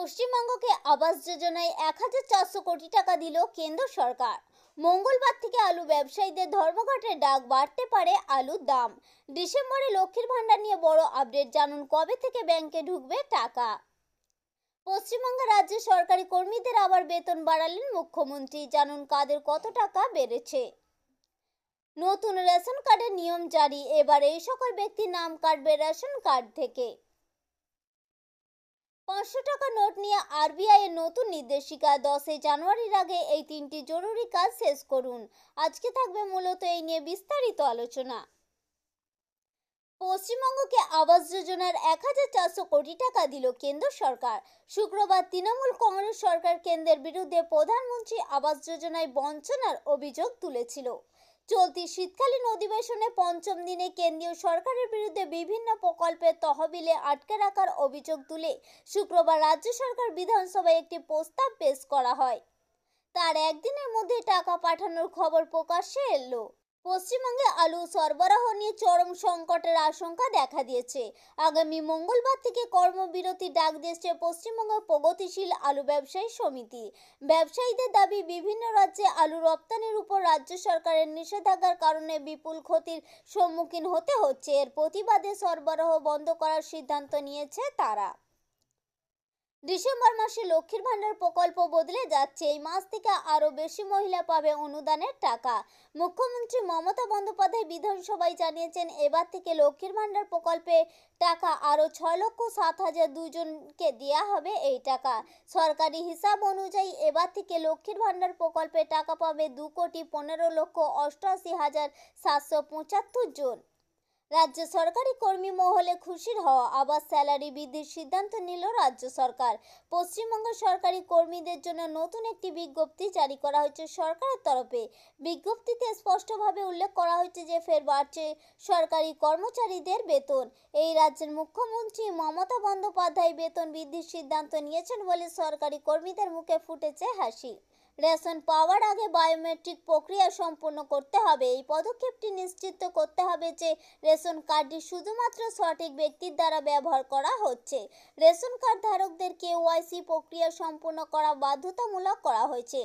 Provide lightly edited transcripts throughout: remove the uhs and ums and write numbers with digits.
পশ্চিমবঙ্গকে আবাস যোজনায় ১,৪০০ কোটি টাকা দিল কেন্দ্র সরকার। মঙ্গলবার থেকে আলু ব্যবসায়ীদের ধর্মঘটের ডাক, বাড়তে পারে আলুর দাম। ডিসেম্বরে লক্ষ্মীর ভান্ডার নিয়ে বড় আপডেট, জানুন কবে থেকে ব্যাংকে ঢুকবে টাকা। পশ্চিমবঙ্গ রাজ্যের সরকারি কর্মীদের আবার বেতন বাড়ালেন মুখ্যমন্ত্রী, জানুন কাদের কত টাকা বেড়েছে। নতুন রেশন কার্ডের নিয়ম জারি, এবার এই সকল ব্যক্তির নাম কাটবে রেশন কার্ড থেকে। ৫০০ টাকা নোট নিয়ে আরবিআই এর নতুন নির্দেশিকা, ১০ জানুয়ারির আগে এই তিনটি জরুরি কাজ শেষ করুন। আজকে থাকবে মূলত এই নিয়ে বিস্তারিত আলোচনা। পশ্চিমবঙ্গকে আবাস যোজনার ১,৪০০ কোটি টাকা দিল কেন্দ্র সরকার। শুক্রবার তৃণমূল কংগ্রেস সরকার কেন্দ্রের বিরুদ্ধে প্রধানমন্ত্রী আবাস যোজনায় বঞ্চনার অভিযোগ তুলেছিল। চলতি শীতকালীন অধিবেশনে পঞ্চম দিনে কেন্দ্রীয় সরকারের বিরুদ্ধে বিভিন্ন প্রকল্পের তহবিলে আটকে রাখার অভিযোগ তুলে শুক্রবার রাজ্য সরকার বিধানসভায় একটি প্রস্তাব পেশ করা হয়। তার একদিনের মধ্যে টাকা পাঠানোর খবর প্রকাশ্যে এলো। পশ্চিমবঙ্গে আলু সরবরাহ নিয়ে চরম সংকটের আশঙ্কা দেখা দিয়েছে। আগামী মঙ্গলবার থেকে কর্মবিরতির ডাক দিয়েছে পশ্চিমবঙ্গ প্রগতিশীল আলু ব্যবসায়ী সমিতি। ব্যবসায়ীদের দাবি, বিভিন্ন রাজ্যে আলু রপ্তানির উপর রাজ্য সরকারের নিষেধাজ্ঞার কারণে বিপুল ক্ষতির সম্মুখীন হতে হচ্ছে। এর প্রতিবাদে সরবরাহ বন্ধ করার সিদ্ধান্ত নিয়েছে তারা। ডিসেম্বর মাসে লক্ষ্মীর ভান্ডার প্রকল্প বদলে যাচ্ছে। এই মাস থেকে আরও বেশি মহিলা পাবে অনুদানের টাকা। মুখ্যমন্ত্রী মমতা বন্দ্যোপাধ্যায় বিধানসভায় জানিয়েছেন, এবার থেকে লক্ষ্মীর ভান্ডার প্রকল্পে টাকা আরও ৬,৭,০০২ জনকে দেওয়া হবে। এই টাকা সরকারি হিসাব অনুযায়ী এবার থেকে লক্ষ্মীর ভান্ডার প্রকল্পে টাকা পাবে ২,১৫,৮৮,৭৭৫ জন। রাজ্য সরকারি কর্মী মহলে খুশির হওয়া, আবার স্যালারি বৃদ্ধির সিদ্ধান্ত নিল রাজ্য সরকার। পশ্চিমবঙ্গ সরকারি কর্মীদের জন্য নতুন একটি বিজ্ঞপ্তি জারি করা হয়েছে সরকারের তরফে। বিজ্ঞপ্তিতে স্পষ্টভাবে উল্লেখ করা হয়েছে যে ফের বাড়ছে সরকারি কর্মচারীদের বেতন। এই রাজ্যের মুখ্যমন্ত্রী মমতা বন্দ্যোপাধ্যায় বেতন বৃদ্ধির সিদ্ধান্ত নিয়েছেন বলে সরকারি কর্মীদের মুখে ফুটেছে হাসি। রেশন পাওয়ার আগে বায়োমেট্রিক প্রক্রিয়া সম্পন্ন করতে হবে। এই পদক্ষেপটি নিশ্চিত করতে হবে যে রেশন কার্ডটি শুধুমাত্র সঠিক ব্যক্তির দ্বারা ব্যবহার করা হচ্ছে। রেশন কার্ড ধারকদের কেওয়াইসি প্রক্রিয়া সম্পূর্ণ করা বাধ্যতামূলক করা হয়েছে।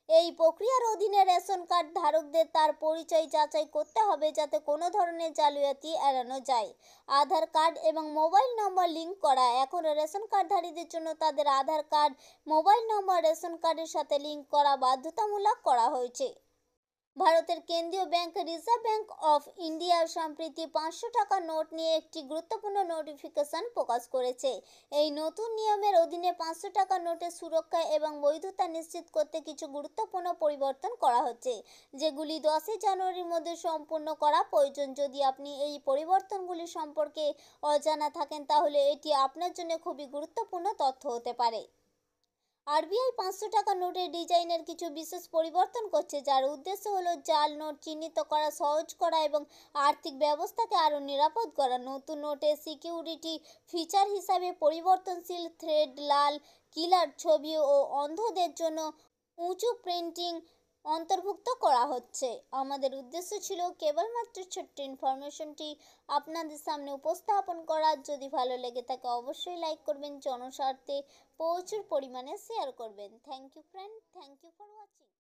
এই প্রক্রিয়ার অধীনে রেশন কার্ড ধারকদের তার পরিচয় যাচাই করতে হবে, যাতে কোনো ধরনের জালিয়াতি এড়ানো যায়। আধার কার্ড এবং মোবাইল নম্বর লিঙ্ক করা, এখন রেশন কার্ডধারীদের জন্য তাদের আধার কার্ড, মোবাইল নম্বর রেশন কার্ডের সাথে লিঙ্ক করা বাধ্যতামূলক করা হয়েছে। ভারতের কেন্দ্রীয় bank reserve bank of India সম্প্রতি ৫০০ টাকা নোট নিয়ে একটি গুরুত্বপূর্ণ নোটিফিকেশন প্রকাশ করেছে। এই নতুন নিয়মের অধীনে ৫০০ টাকা নোটের সুরক্ষা এবং বৈধতা নিশ্চিত করতে কিছু গুরুত্বপূর্ণ পরিবর্তন করা হচ্ছে, যেগুলি ১০ জানুয়ারির মধ্যে সম্পূর্ণ করা প্রয়োজন। যদি আপনি এই পরিবর্তনগুলি সম্পর্কে অজানা থাকেন, তাহলে এটি আপনার জন্য খুবই গুরুত্বপূর্ণ তথ্য হতে পারে। আরবিআই ৫০০ টাকা নোটের ডিজাইনের কিছু বিশেষ পরিবর্তন করছে, যার উদ্দেশ্য হলো জাল নোট চিহ্নিত করা, সহজ করা এবং আর্থিক ব্যবস্থাকে আরও নিরাপদ করা। নতুন নোটের সিকিউরিটি ফিচার হিসাবে পরিবর্তনশীল থ্রেড, লাল কিলার ছবি ও অন্ধদের জন্য উঁচু প্রিন্টিং অন্তর্ভুক্ত করা হচ্ছে। আমাদের উদ্দেশ্য ছিল কেবলমাত্র ছোট্ট ইনফরমেশনটি আপনাদের সামনে উপস্থাপন করা। যদি ভালো লেগে থাকে অবশ্যই লাইক করবেন, জনস্বার্থে প্রচুর পরিমাণে শেয়ার করবেন। Thank you friend, thank you for watching.